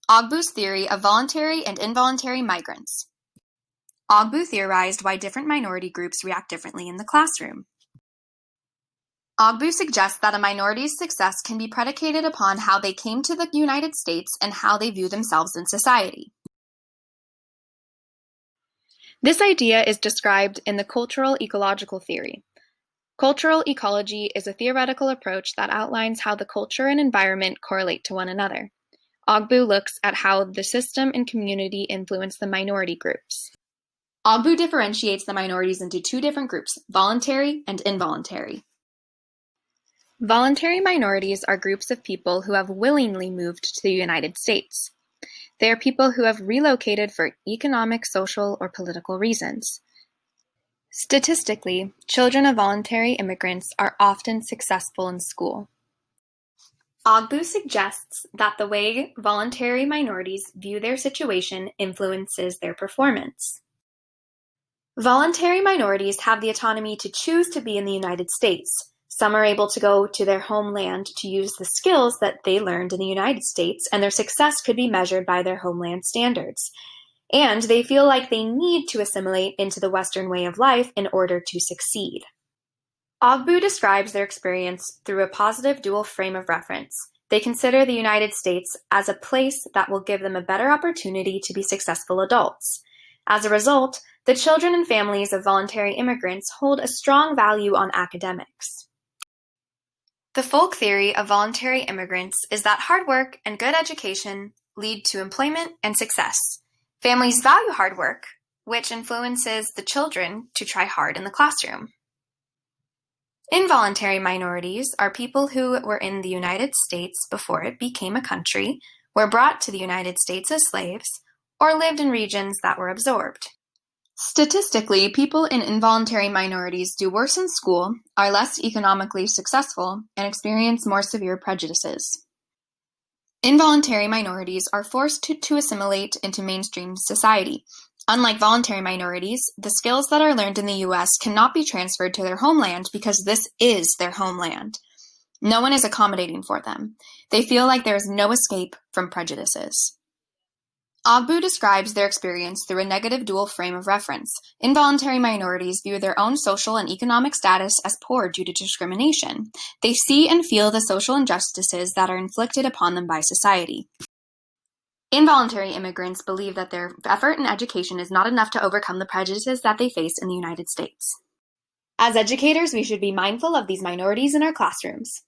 Ogbu's theory of voluntary and involuntary migrants. Ogbu theorized why different minority groups react differently in the classroom. Ogbu suggests that a minority's success can be predicated upon how they came to the United States and how they view themselves in society. This idea is described in the cultural ecological theory. Cultural ecology is a theoretical approach that outlines how the culture and environment correlate to one another. Ogbu looks at how the system and community influence the minority groups. Ogbu differentiates the minorities into two different groups, voluntary and involuntary. Voluntary minorities are groups of people who have willingly moved to the United States. They are people who have relocated for economic, social, or political reasons. Statistically, children of voluntary immigrants are often successful in school. Ogbu suggests that the way voluntary minorities view their situation influences their performance. Voluntary minorities have the autonomy to choose to be in the United States. Some are able to go to their homeland to use the skills that they learned in the United States, and their success could be measured by their homeland standards. And they feel like they need to assimilate into the Western way of life in order to succeed. Ogbu describes their experience through a positive dual frame of reference. They consider the United States as a place that will give them a better opportunity to be successful adults. As a result, the children and families of voluntary immigrants hold a strong value on academics. The folk theory of voluntary immigrants is that hard work and good education lead to employment and success. Families value hard work, which influences the children to try hard in the classroom. Involuntary minorities are people who were in the United States before it became a country, were brought to the United States as slaves, or lived in regions that were absorbed. Statistically, people in involuntary minorities do worse in school, are less economically successful, and experience more severe prejudices. Involuntary minorities are forced to assimilate into mainstream society. Unlike voluntary minorities, the skills that are learned in the U.S. cannot be transferred to their homeland because this is their homeland. No one is accommodating for them. They feel like there is no escape from prejudices. Ogbu describes their experience through a negative dual frame of reference. Involuntary minorities view their own social and economic status as poor due to discrimination. They see and feel the social injustices that are inflicted upon them by society. Involuntary immigrants believe that their effort in education is not enough to overcome the prejudices that they face in the United States. As educators, we should be mindful of these minorities in our classrooms.